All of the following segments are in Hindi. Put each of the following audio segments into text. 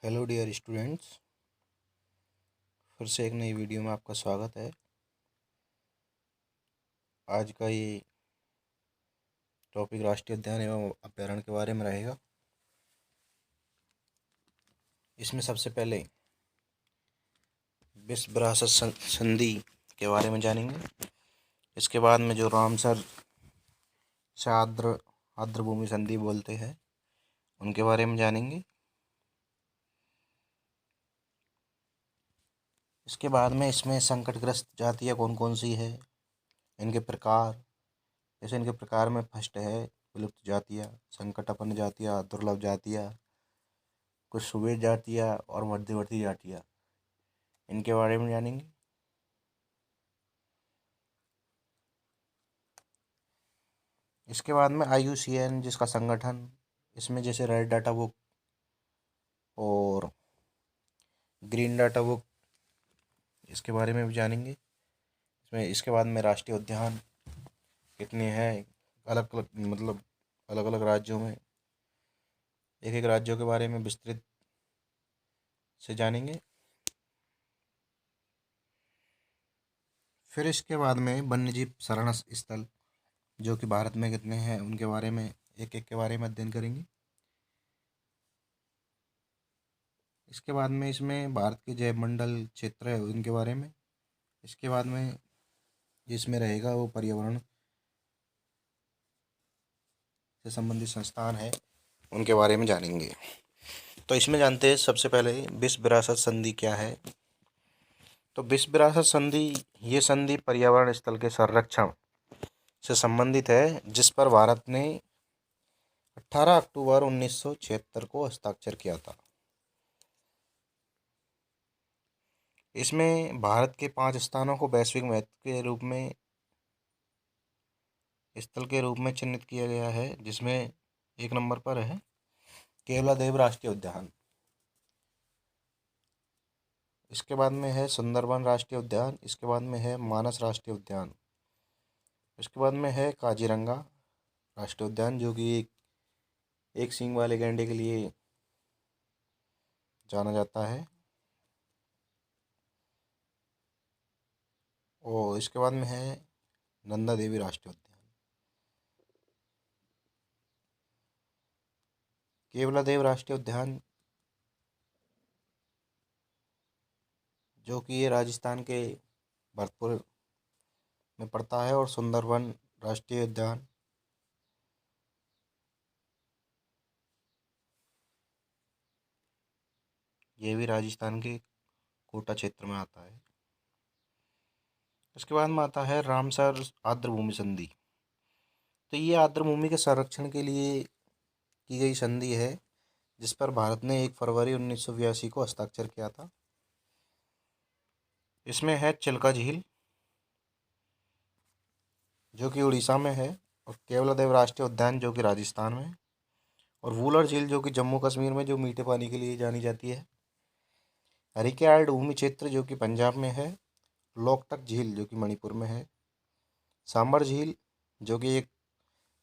हेलो डियर स्टूडेंट्स, फिर से एक नई वीडियो में आपका स्वागत है। आज का ये टॉपिक राष्ट्रीय उद्यान एवं अभ्यारण्य के बारे में रहेगा। इसमें सबसे पहले विश्व विरासत संधि के बारे में जानेंगे। इसके बाद में जो रामसर से आर्द्र भूमि संधि बोलते हैं उनके बारे में जानेंगे। इसके बाद में इसमें संकटग्रस्त जातियाँ कौन कौन सी है, इनके प्रकार, जैसे इनके प्रकार में फर्स्ट है विलुप्त जातियाँ, संकटापन्न जातियाँ, दुर्लभ जातियाँ, कुछ सुवेद जातियाँ और मध्यवर्ती जातियाँ, इनके बारे में जानेंगे। इसके बाद में IUCN जिसका संगठन, इसमें जैसे रेड डाटा बुक और ग्रीन डाटा बुक, इसके बारे में भी जानेंगे। इसके बाद में राष्ट्रीय उद्यान कितने हैं, अलग अलग मतलब अलग अलग राज्यों में, एक एक राज्यों के बारे में विस्तृत से जानेंगे। फिर इसके बाद में वन्यजीव शरण स्थल जो कि भारत में कितने हैं उनके बारे में एक एक के बारे में अध्ययन करेंगे। इसके बाद में इसमें भारत के जैव मंडल क्षेत्र है उनके बारे में। इसके बाद में जिसमें रहेगा वो पर्यावरण से संबंधित संस्थान है उनके बारे में जानेंगे। तो इसमें जानते हैं सबसे पहले विश्व विरासत संधि क्या है। तो विश्व विरासत संधि ये संधि पर्यावरण स्थल के संरक्षण से संबंधित है, जिस पर भारत ने 18 अक्टूबर 1976 को हस्ताक्षर किया था। इसमें भारत के 5 स्थानों को वैश्विक महत्व के रूप में स्थल के रूप में चिन्हित किया गया है, जिसमें एक नंबर पर है केवलादेव राष्ट्रीय उद्यान। इसके बाद में है सुंदरबन राष्ट्रीय उद्यान। इसके बाद में है मानस राष्ट्रीय उद्यान। इसके बाद में है काजीरंगा राष्ट्रीय उद्यान जो कि एक सींग वाले गैंडे के लिए जाना जाता है। और इसके बाद में है नंदा देवी राष्ट्रीय उद्यान। केवलादेव राष्ट्रीय उद्यान जो कि ये राजस्थान के भरतपुर में पड़ता है। और सुंदरबन राष्ट्रीय उद्यान ये भी राजस्थान के कोटा क्षेत्र में आता है। इसके बाद में आता है रामसर आर्द्र भूमि संधि। तो ये आर्द्र भूमि के संरक्षण के लिए की गई संधि है, जिस पर भारत ने 1 फरवरी 1982 को हस्ताक्षर किया था। इसमें है चिल्का झील जो कि उड़ीसा में है, और केवलादेव राष्ट्रीय उद्यान जो कि राजस्थान में, और वूलर झील जो कि जम्मू कश्मीर में जो मीठे पानी के लिए जानी जाती है। हरिकेआर्ड भूमि क्षेत्र जो कि पंजाब में है। लोकटक झील जो कि मणिपुर में है। सांबर झील जो कि एक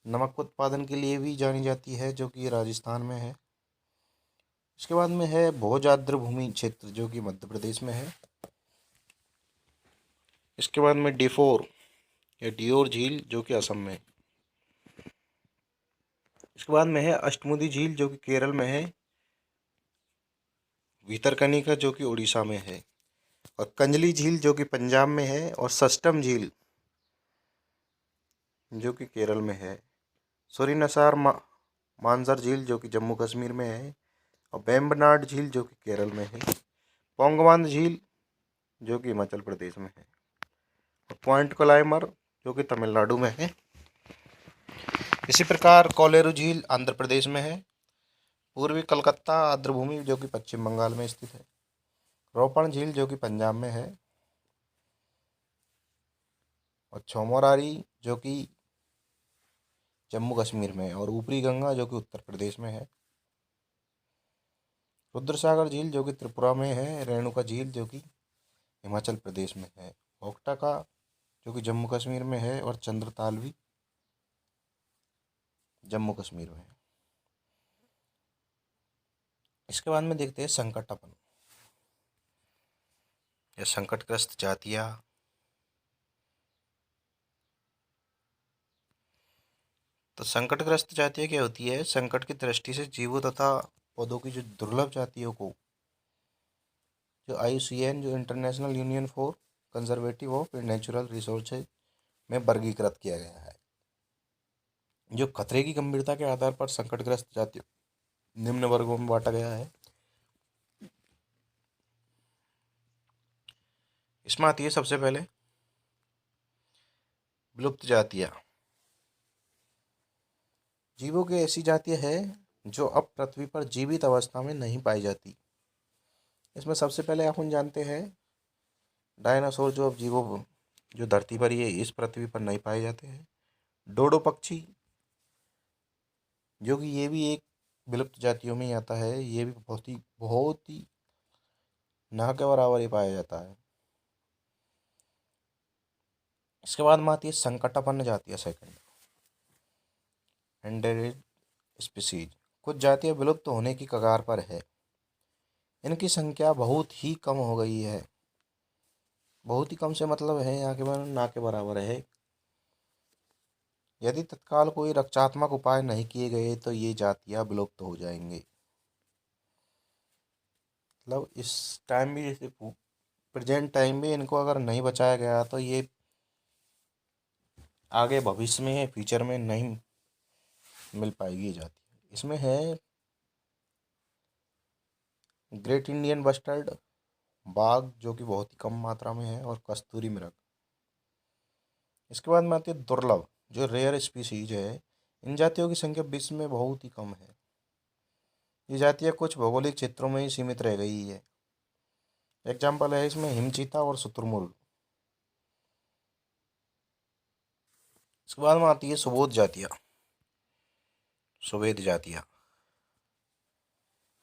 नमक उत्पादन के लिए भी जानी जाती है, जो कि राजस्थान में है। इसके बाद में है भोज भूमि क्षेत्र जो कि मध्य प्रदेश में है। इसके बाद में डिफोर या डियोर झील जो कि असम में। इसके बाद में है अष्टमुदी झील जो कि केरल में है। भीतरकनिका जो कि उड़ीसा में है। और कंजली झील जो कि पंजाब में है। और सस्टम झील जो कि केरल में है। सूरीनसार मानसर झील जो कि जम्मू कश्मीर में है। और वेम्बनाड झील जो कि केरल में है। पोंगबांध झील जो कि हिमाचल प्रदेश में है। और पॉइंट क्लाइमर जो कि तमिलनाडु में है। इसी प्रकार कोलेरू झील आंध्र प्रदेश में है। पूर्वी कलकत्ता आर्द्रभूमि जो कि पश्चिम बंगाल में स्थित है। रोपण झील जो कि पंजाब में है। और छोमोरारी जो कि जम्मू कश्मीर में है। और ऊपरी गंगा जो कि उत्तर प्रदेश में है। रुद्रसागर झील जो कि त्रिपुरा में है। रेणुका झील जो कि हिमाचल प्रदेश में है। ओक्टाका जो कि जम्मू कश्मीर में है। और चंद्रताल भी जम्मू कश्मीर में है। इसके बाद में देखते हैं संकटापन या संकटग्रस्त जातियाँ। तो संकटग्रस्त जातियाँ क्या होती है? संकट की दृष्टि से जीवों तथा पौधों की जो दुर्लभ जातियों को जो IUCN जो international union for conservative of natural resources में वर्गीकृत किया गया है। जो खतरे की गंभीरता के आधार पर संकटग्रस्त जातियों निम्न वर्गों में बांटा गया है। इसमें आती है सबसे पहले विलुप्त जातियाँ। जीवों की ऐसी जातियाँ हैं जो अब पृथ्वी पर जीवित अवस्था में नहीं पाई जाती। इसमें सबसे पहले अपन जानते हैं डायनासोर, जो अब जीवों जो धरती पर ये इस पृथ्वी पर नहीं पाए जाते हैं। डोडो पक्षी, जो कि ये भी एक विलुप्त जातियों में ही आता है। ये भी बहुत ही ना के बराबर ही पाया जाता है। इसके बाद में आती है संकटापन्न जातियाँ सेकंड, एंडेडेड स्पीसीज। कुछ जातियाँ विलुप्त होने की कगार पर है। इनकी संख्या बहुत ही कम हो गई है। बहुत ही कम से मतलब है यहाँ के ना के बराबर है। यदि तत्काल कोई रक्षात्मक उपाय नहीं किए गए तो ये जातियाँ विलुप्त हो जाएंगी। मतलब इस टाइम भी, जैसे प्रेजेंट टाइम में इनको अगर नहीं बचाया गया तो ये आगे भविष्य में फ्यूचर में नहीं मिल पाएगी ये जाति। इसमें है ग्रेट इंडियन बस्टर्ड बाघ, जो कि बहुत ही कम मात्रा में है, और कस्तूरी मृग। इसके बाद में आती है दुर्लभ जो रेयर स्पीसीज है। इन जातियों की संख्या विश्व में बहुत ही कम है। ये जातियाँ कुछ भौगोलिक क्षेत्रों में ही सीमित रह गई है। एग्जाम्पल है इसमें हिमचीता और शुतुरमुर्ग। इसके बाद में आती है सुबोध जातियाँ, सुवेद जातियाँ।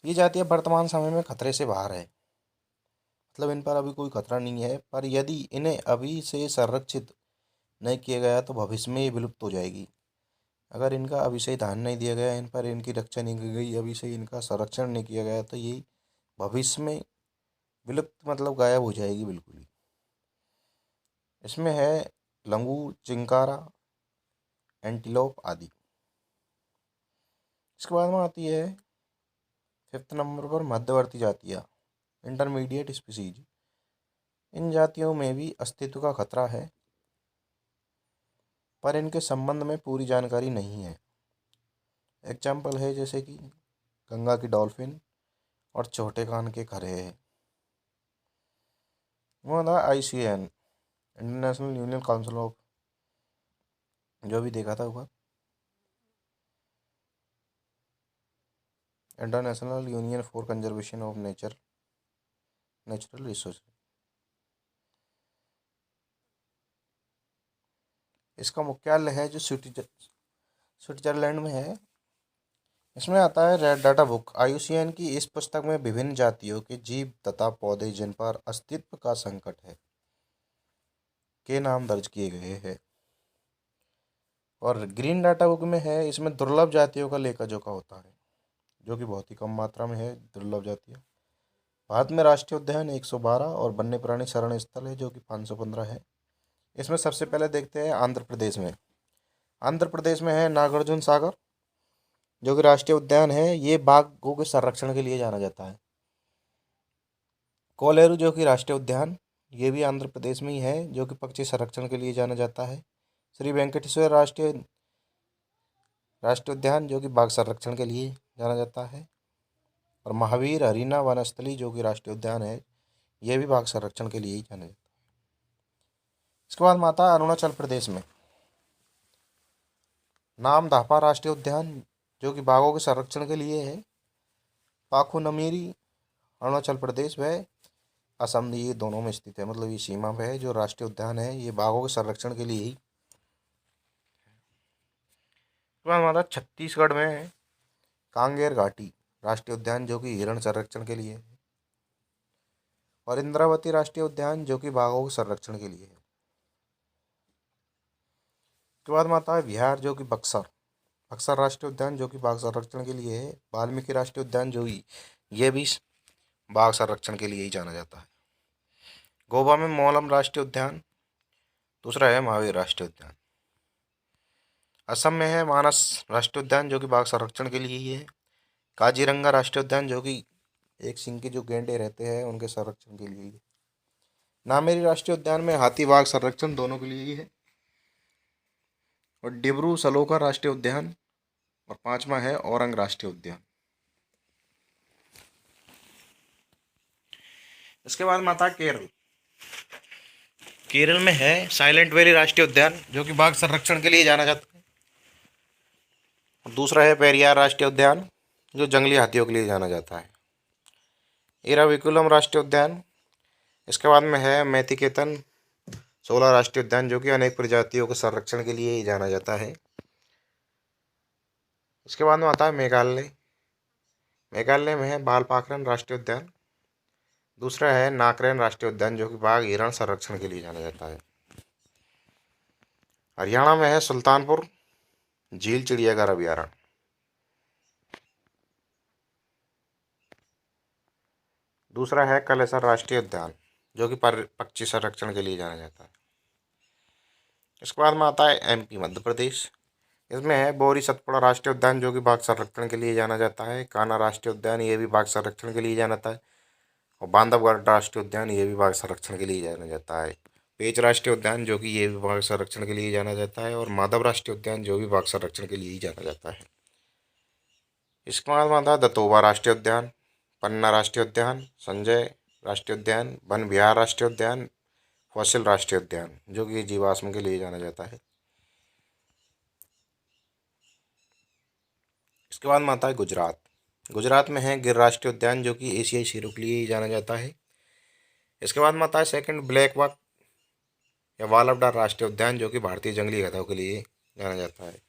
ये जातियाँ वर्तमान समय में खतरे से बाहर है। मतलब इन पर अभी कोई खतरा नहीं है, पर यदि इन्हें अभी से संरक्षित नहीं किया गया तो भविष्य में ये विलुप्त हो जाएगी। अगर इनका अभी से ध्यान नहीं दिया गया, इन पर इनकी रक्षा नहीं की गई, अभी से इनका संरक्षण नहीं किया गया, तो ये भविष्य में विलुप्त मतलब गायब हो जाएगी बिल्कुल ही। इसमें है लंगूर, चिंकारा, एंटीलोप आदि। इसके बाद में आती है फिफ्थ नंबर पर मध्यवर्ती जातियाँ, इंटरमीडिएट स्पीसीज। इन जातियों में भी अस्तित्व का खतरा है, पर इनके संबंध में पूरी जानकारी नहीं है। एग्जाम्पल है जैसे कि गंगा की डॉल्फिन और छोटे कान के खरहे। वो था IUCN international union council of, जो भी देखा था ऊपर, international union for conservation of natural resource. इसका मुख्यालय है जो स्विट्जरलैंड में है। इसमें आता है रेड डाटा बुक। IUCN की इस पुस्तक में विभिन्न जातियों के जीव तथा पौधे जिन पर अस्तित्व का संकट है के नाम दर्ज किए गए हैं। और ग्रीन डाटा बुक में है, इसमें दुर्लभ जातियों का लेखा जोखा होता है, जो कि बहुत ही कम मात्रा में है दुर्लभ जातियाँ। भारत में राष्ट्रीय उद्यान 112 और वन्य प्राणी शरण स्थल है जो कि 515 है। इसमें सबसे पहले देखते हैं आंध्र प्रदेश में। आंध्र प्रदेश में है नागार्जुन सागर, जो कि राष्ट्रीय उद्यान है। ये बाघों के संरक्षण के लिए जाना जाता है। कोलेरू, जो कि राष्ट्रीय उद्यान, ये भी आंध्र प्रदेश में ही है, जो कि पक्षी संरक्षण के लिए जाना जाता है। श्री वेंकटेश्वर राष्ट्रीय उद्यान, जो कि बाघ संरक्षण के लिए जाना जाता है। और महावीर हरीना वनस्थली, जो कि राष्ट्रीय उद्यान है, यह भी बाघ संरक्षण के लिए ही जाना जाता है। इसके बाद माता अरुणाचल प्रदेश में नाम दापा राष्ट्रीय उद्यान, जो कि बाघों के संरक्षण के लिए है। पाखू नमीरी अरुणाचल प्रदेश व असम, ये दोनों में स्थित है, मतलब ये सीमा पे है। जो राष्ट्रीय उद्यान है ये बाघों के संरक्षण के लिए ही। हमारा छत्तीसगढ़ में कांगेर घाटी राष्ट्रीय उद्यान, जो कि हिरण संरक्षण के लिए है। और इंद्रावती राष्ट्रीय उद्यान, जो कि बाघों के संरक्षण के लिए है। उसके बाद में आता है बिहार, जो कि बक्सर राष्ट्रीय उद्यान, जो कि बाघ संरक्षण के लिए है। वाल्मीकि राष्ट्रीय उद्यान, जो कि ये भी बाघ संरक्षण के लिए ही जाना जाता है। गोवा में मोलम राष्ट्रीय उद्यान, दूसरा है महावीर राष्ट्रीय उद्यान। असम में है मानस राष्ट्रीय उद्यान जो कि बाघ संरक्षण के लिए ही है। काजीरंगा राष्ट्रीय उद्यान जो कि एक सिंह के जो गैंडे रहते हैं उनके संरक्षण के लिए ही है। नामेरी राष्ट्रीय उद्यान में हाथी बाघ संरक्षण दोनों के लिए ही है। और डिब्रू सलोका राष्ट्रीय उद्यान, और पांचवा है औरंग राष्ट्रीय उद्यान। इसके बाद माता केरल। केरल में है साइलेंट वैली राष्ट्रीय उद्यान जो कि बाघ संरक्षण के लिए जाना जाता है। और दूसरा है पेरियार राष्ट्रीय उद्यान जो जंगली हाथियों के लिए जाना जाता है। इराविकुलम राष्ट्रीय उद्यान। इसके बाद में है मैथिकेतन 16 राष्ट्रीय उद्यान जो कि अनेक प्रजातियों के संरक्षण के लिए ही जाना जाता है। इसके बाद में आता है मेघालय। मेघालय में है बालपाखरन राष्ट्रीय उद्यान। दूसरा है नाकरेन राष्ट्रीय उद्यान जो कि बाघ हिरण संरक्षण के लिए जाना जाता है। हरियाणा में है सुल्तानपुर झील चिड़ियाघर अभ्यारण्य। दूसरा है कलेसर राष्ट्रीय उद्यान जो कि पक्षी संरक्षण के लिए जाना जाता है। इसके बाद में आता है एमपी मध्य प्रदेश। इसमें है बोरी सतपुड़ा राष्ट्रीय उद्यान जो कि बाघ संरक्षण के लिए जाना जाता है। कान्हा राष्ट्रीय उद्यान ये भी बाघ संरक्षण के लिए जाना जाता है। और बांधवगढ़ राष्ट्रीय उद्यान ये भी बाघ संरक्षण के लिए जाना जाता है। पेंच राष्ट्रीय उद्यान जो कि ये भी बाघ संरक्षण के लिए जाना जाता है। और माधव राष्ट्रीय उद्यान जो भी बाघ संरक्षण के लिए ही जाना जाता है। इसके बाद में आता है दतोबा राष्ट्रीय उद्यान, पन्ना राष्ट्रीय उद्यान, संजय राष्ट्रीय उद्यान, वन विहार राष्ट्रीय उद्यान, फॉसिल राष्ट्रीय उद्यान जो कि जीवाश्म के लिए जाना जाता है। इसके बाद में आता है गुजरात। गुजरात में है गिर राष्ट्रीय उद्यान जो कि एशियाई शेरों के लिए ही जाना जाता है। इसके बाद में आता है सेकंड ब्लैक बक या वाल ऑफ डार राष्ट्रीय उद्यान जो कि भारतीय जंगली गधों के लिए जाना जाता है।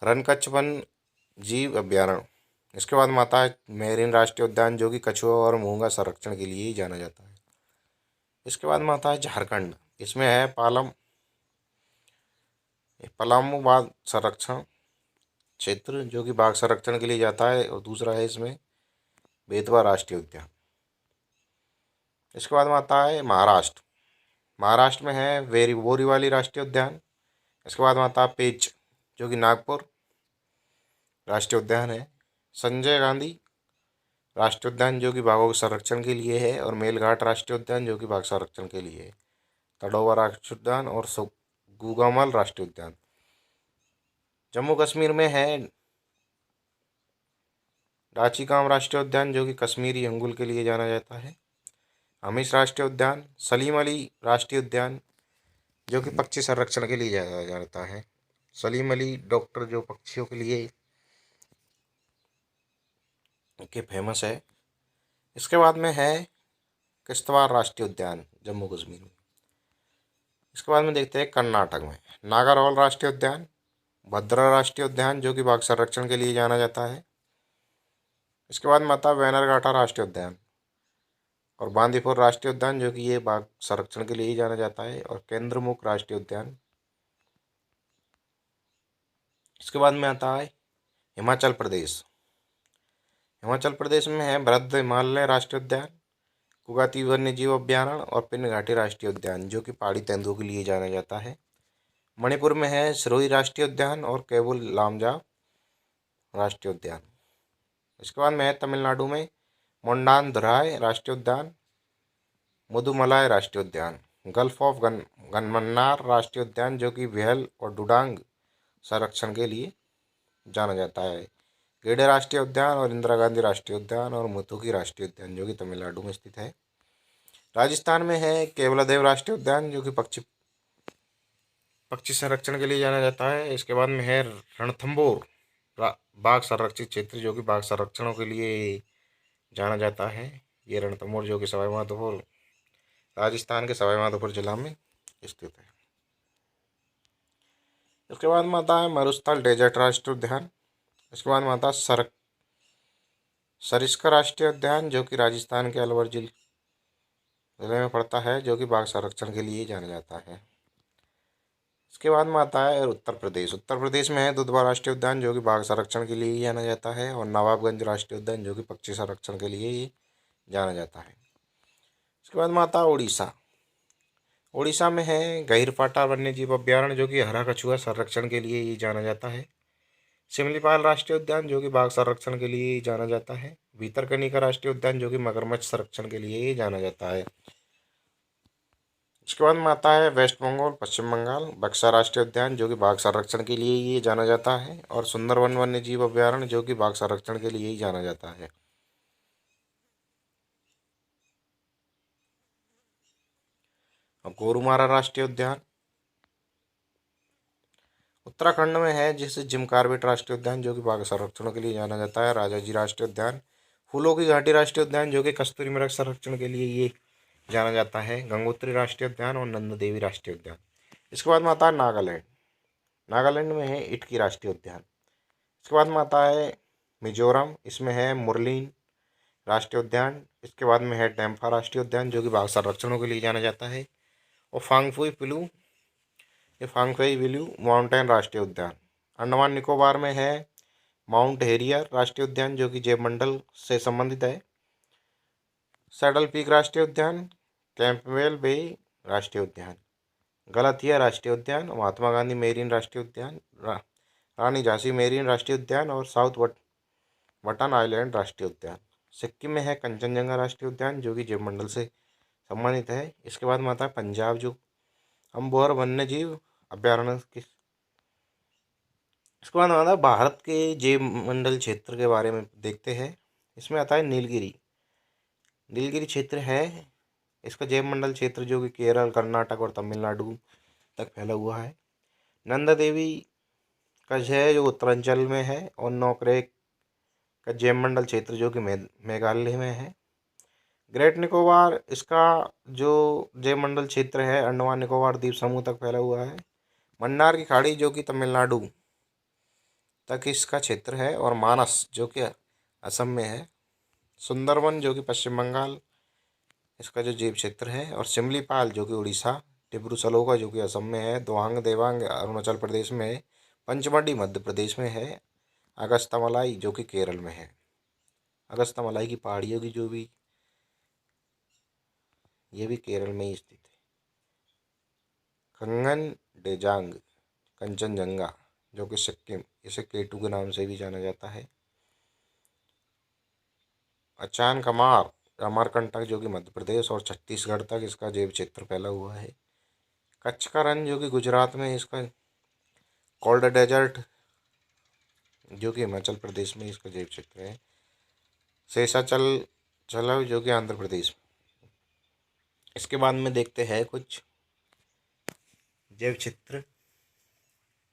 रनकच्छ वन जीव अभ्यारण्य। इसके बाद में आता है मेरिन राष्ट्रीय उद्यान जो कि कछुआ और मूंगा संरक्षण के लिए ही जाना जाता है। इसके बाद में आता है झारखंड। इसमें है पलामू बाघ संरक्षण क्षेत्र जो कि बाघ संरक्षण के लिए जाता है। और दूसरा है इसमें बेतवा राष्ट्रीय उद्यान। इसके बाद में आता है महाराष्ट्र। महाराष्ट्र में है बोरीवाली राष्ट्रीय उद्यान। इसके बाद में आता है पेंच जो कि नागपुर राष्ट्रीय उद्यान है। संजय गांधी राष्ट्रीय उद्यान जो कि बाघों के संरक्षण के लिए है। और मेलघाट राष्ट्रीय उद्यान जो कि बाघ संरक्षण के लिए है। तडोवा राष्ट्रीय उद्यान और गुगामल राष्ट्रीय उद्यान। जम्मू कश्मीर में है डाचीगांव राष्ट्रीय उद्यान जो कि कश्मीरी अंगूर के लिए जाना जाता है। हमीश राष्ट्रीय उद्यान, सलीम अली राष्ट्रीय उद्यान जो कि पक्षी संरक्षण के लिए जाना जाता है। सलीम अली डॉक्टर जो पक्षियों के लिए के फेमस है। इसके बाद में है किश्तवाड़ राष्ट्रीय उद्यान जम्मू कश्मीर में। इसके बाद में देखते हैं कर्नाटक में नागारहोल राष्ट्रीय उद्यान, भद्रा राष्ट्रीय उद्यान जो कि बाघ संरक्षण के लिए जाना जाता है। इसके बाद में आता है बैनरघाटा राष्ट्रीय उद्यान और बांदीपुर राष्ट्रीय उद्यान जो कि ये बाघ संरक्षण के लिए ही जाना जाता है। और केंद्रमुख राष्ट्रीय उद्यान। इसके बाद में आता है हिमाचल प्रदेश। हिमाचल प्रदेश में है बृहद हिमालय राष्ट्रीय उद्यान, कुगाती वन्यजीव अभ्यारण्य और पिन घाटी राष्ट्रीय उद्यान जो कि पहाड़ी तेंदुओं के लिए जाना जाता है। मणिपुर में है सिरोही राष्ट्रीय उद्यान और केबुल लामजा राष्ट्रीय उद्यान। इसके बाद में है तमिलनाडु में मोंडानदुराई राष्ट्रीय उद्यान, मुदुमलाई राष्ट्रीय उद्यान, गल्फ ऑफ गनमन्नार राष्ट्रीय उद्यान जो कि व्हेल और डुडांग संरक्षण के लिए जाना जाता है। गेडे राष्ट्रीय उद्यान और इंदिरा गांधी राष्ट्रीय उद्यान और मुथुकी राष्ट्रीय उद्यान जो कि तमिलनाडु में स्थित है। राजस्थान में है केवलादेव राष्ट्रीय उद्यान जो कि पक्षी संरक्षण के लिए जाना जाता है। इसके बाद में है रणथंभौर बाघ संरक्षित क्षेत्र जो कि बाघ संरक्षणों के लिए जाना जाता है। ये रणथंभौर जो कि सवाईमाधोपुर राजस्थान के सवाईमाधोपुर जिला में स्थित है। इसके बाद में आता है मरुस्थल डेजर्ट राष्ट्रीय उद्यान। इसके बाद में आता है सरिस्का राष्ट्रीय उद्यान जो कि राजस्थान के अलवर जिले में पड़ता है जो कि बाघ संरक्षण के लिए जाना जाता है। उसके बाद में आता है उत्तर प्रदेश। उत्तर प्रदेश में है दुधवा राष्ट्रीय उद्यान जो कि बाघ संरक्षण के लिए ही जाना जाता है, और नवाबगंज राष्ट्रीय उद्यान जो कि पक्षी संरक्षण के लिए ही जाना जाता है। उसके बाद में आता है उड़ीसा। उड़ीसा में है गहिरपाटा वन्यजीव अभ्यारण्य जो कि हरा कछुआ संरक्षण के लिए ही जाना जाता है। सिमलीपाल राष्ट्रीय उद्यान जो कि बाघ संरक्षण के लिए ही जाना जाता है। भीतरकनिका राष्ट्रीय उद्यान जो कि मगरमच्छ संरक्षण के लिए ही जाना जाता है। उसके बाद में आता है वेस्ट बंगाल पश्चिम बंगाल बक्सा राष्ट्रीय उद्यान जो कि बाघ संरक्षण के लिए ही जाना जाता है, और सुंदरवन वन्य जीव अभ्यारण्य जो कि बाघ संरक्षण के लिए ही जाना जाता है। अब गोरुमारा राष्ट्रीय उद्यान उत्तराखंड में है, जिसे जिम कॉर्बेट राष्ट्रीय उद्यान जो कि बाघ संरक्षण के लिए जाना जाता है। राजाजी राष्ट्रीय उद्यान, फूलों की घाटी राष्ट्रीय उद्यान जो कि कस्तूरी मृग संरक्षण के लिए ये जाना जाता है। गंगोत्री राष्ट्रीय उद्यान और नंद देवी राष्ट्रीय उद्यान। इसके बाद में आता है नागालैंड। नागालैंड में है इटकी राष्ट्रीय उद्यान। इसके बाद में आता है मिजोरम, इसमें है मुरलीन राष्ट्रीय उद्यान। इसके बाद में है टेम्फा राष्ट्रीय उद्यान जो कि बाघ संरक्षणों के लिए जाना जाता है। और फांगफुई विल्यू माउंटेन राष्ट्रीय उद्यान। अंडमान निकोबार में है माउंट हेरियर राष्ट्रीय उद्यान जो कि जैव मंडल से संबंधित है। सैडल पीक राष्ट्रीय उद्यान, कैंपबेल बे राष्ट्रीय उद्यान, गलथिया राष्ट्रीय उद्यान, महात्मा गांधी मेरीन राष्ट्रीय उद्यान, रानी झांसी मेरीन राष्ट्रीय उद्यान, और साउथ बटन आइलैंड राष्ट्रीय उद्यान। सिक्किम में है कंचनजंगा राष्ट्रीय उद्यान जो कि जैव मंडल से संबंधित है। इसके बाद में आता है पंजाब जो अम्बोहर वन्यजीव अभ्यारण्य की। इसके बाद आता है भारत के जैव मंडल क्षेत्र के बारे में देखते हैं। इसमें आता है नीलगिरी। नीलगिरी क्षेत्र है, इसका जैव मंडल क्षेत्र जो कि केरल कर्नाटक और तमिलनाडु तक फैला हुआ है। नंदा देवी का है जो उत्तरांचल में है, और नौकरेक का जैव मंडल क्षेत्र जो कि मेघालय में है। ग्रेट निकोबार, इसका जो जैव मंडल क्षेत्र है अंडमान निकोबार द्वीप समूह तक फैला हुआ है। मन्नार की खाड़ी जो कि तमिलनाडु तक इसका क्षेत्र है, और मानस जो कि असम में है। सुंदरवन जो कि पश्चिम बंगाल इसका जो जैव क्षेत्र है, और सिमलीपाल जो कि उड़ीसा, डिब्रू सलोगा जो कि असम में है, दोहांग देवांग अरुणाचल प्रदेश में है, पंचमढ़ी मध्य प्रदेश में है, अगस्त्यामलाई जो कि केरल में है। अगस्त्यामलाई की पहाड़ियों की जो भी ये भी केरल में ही स्थित है। कंगन डेजांग कंचनजंगा जो कि सिक्किम, इसे केटू के नाम से भी जाना जाता है। अचान कमार अमरकंटक जो कि मध्य प्रदेश और छत्तीसगढ़ तक इसका जैव क्षेत्र फैला हुआ है। कच्छ का रण जो कि गुजरात में इसका, कोल्ड डेजर्ट जो कि हिमाचल प्रदेश में इसका जैव क्षेत्र है। शेषाचल चलव जो कि आंध्र प्रदेश में। इसके बाद में देखते हैं कुछ जैव क्षेत्र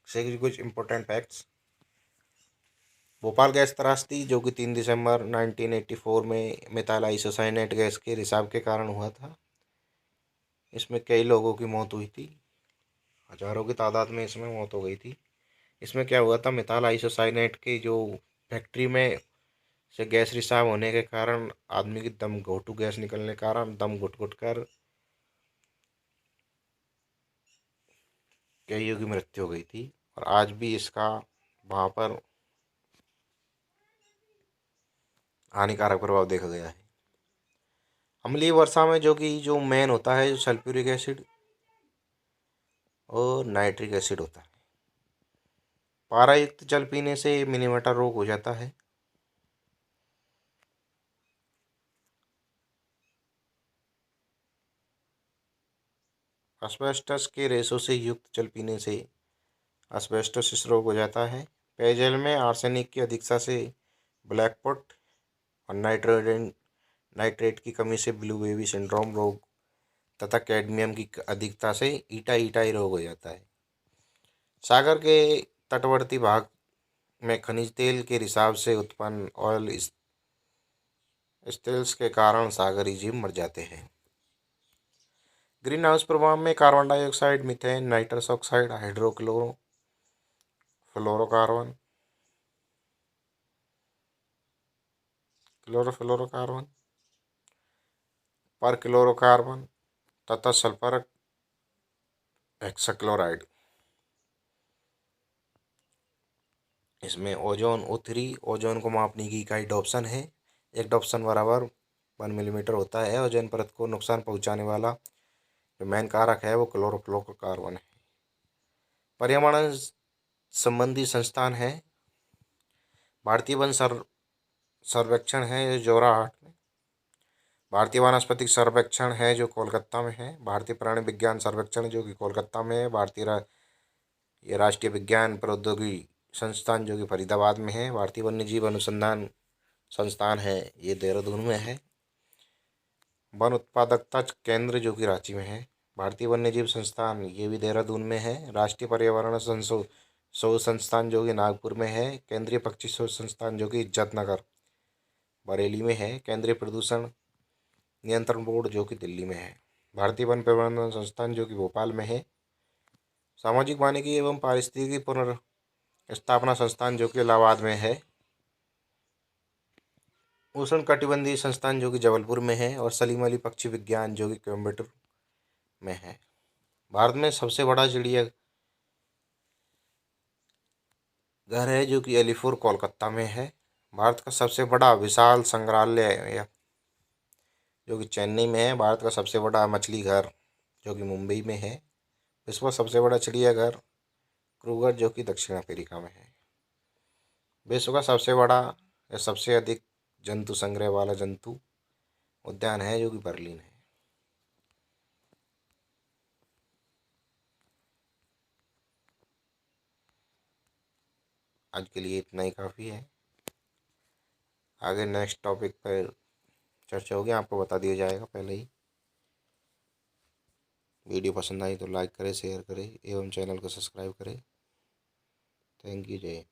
से कुछ इम्पोर्टेंट फैक्ट्स। भोपाल गैस त्रासदी जो कि 3 दिसंबर 1984 में मिथाइल आइसोसाइनेट गैस के रिसाव के कारण हुआ था। इसमें कई लोगों की मौत हुई थी, हजारों की तादाद में इसमें मौत हो गई थी। इसमें क्या हुआ था, मिथाइल आइसोसाइनेट की जो फैक्ट्री में से गैस रिसाव होने के कारण आदमी की दम घोटू गैस निकलने के कारण दम घुट घुट कर कईयों की मृत्यु हो गई थी, और आज भी इसका वहाँ पर हानिकारक प्रभाव देखा गया है। अम्लीय वर्षा में जो मेन होता है, जो सल्फ्यूरिक एसिड और नाइट्रिक एसिड होता है। पारा युक्त जल पीने से मिनीमेटर रोग हो जाता है। एस्बेस्टस के रेशों से युक्त जल पीने से एस्बेस्टोसिस रोग हो जाता है। पेयजल में आर्सेनिक की अधिकता से ब्लैक पॉट और नाइट्रेट की कमी से ब्लू बेबी सिंड्रोम रोग तथा कैडमियम की अधिकता से ईटाई रोग हो जाता है। सागर के तटवर्ती भाग में खनिज तेल के रिसाव से उत्पन्न ऑयल स्पिल्स के कारण सागरी जीव मर जाते हैं। ग्रीन हाउस प्रभाव में carbon dioxide, methane, nitrous oxide, fluorocarbon, chlorofluorocarbon, पर क्लोरोकार्बन तथा सल्फर हेक्साक्लोराइड इसमें ओजोन उत्तरी ओजोन को मापने की इकाई डॉप्सन है। एक डॉप्सन बराबर 1 मिलीमीटर होता है। ओजोन परत को नुकसान पहुंचाने वाला जो मेन कारक है वो क्लोरोफ्लोरोकार्बन है। पर्यावरण संबंधी संस्थान है भारतीय वन सर्वेक्षण है जो जोराहाट में। भारतीय वनस्पतिक सर्वेक्षण है जो कोलकाता में है। भारतीय प्राणी विज्ञान सर्वेक्षण जो कि कोलकाता में है। ये राष्ट्रीय विज्ञान प्रौद्योगिकी संस्थान जो कि फरीदाबाद में है। भारतीय वन्यजीव अनुसंधान संस्थान है ये देहरादून में है। वन उत्पादकता केंद्र जो कि रांची में है। भारतीय वन्यजीव संस्थान ये भी देहरादून में है। राष्ट्रीय पर्यावरण शोध संस्थान जो कि नागपुर में है। केंद्रीय पक्षी शोध संस्थान जो कि इज्जतनगर बरेली में है। केंद्रीय प्रदूषण नियंत्रण बोर्ड जो कि दिल्ली में है। भारतीय वन प्रबंधन संस्थान जो कि भोपाल में है। सामाजिक वानिकी एवं पारिस्थितिकी पुनर्स्थापना संस्थान जो कि इलाहाबाद में है। उष्ण कटिबंधीय संस्थान जो कि जबलपुर में है। और सलीम अली पक्षी विज्ञान जो कि कोयम्बटूर में है। भारत में सबसे बड़ा चिड़िया घर है जो कि एलिफोर कोलकाता में है। भारत का सबसे बड़ा विशाल संग्रहालय जो कि चेन्नई में है। भारत का सबसे बड़ा मछली घर जो कि मुंबई में है। विश्व का सबसे बड़ा चिड़ियाघर क्रूगर जो कि दक्षिण अफ्रीका में है। विश्व का सबसे बड़ा या सबसे अधिक जंतु संग्रह वाला जंतु उद्यान है जो कि बर्लिन है। आज के लिए इतना ही काफ़ी है। आगे नेक्स्ट टॉपिक पर चर्चा होगी, आपको बता दिया जाएगा पहले ही। वीडियो पसंद आई तो लाइक करें, शेयर करें एवं चैनल को सब्सक्राइब करें। Thank you. जय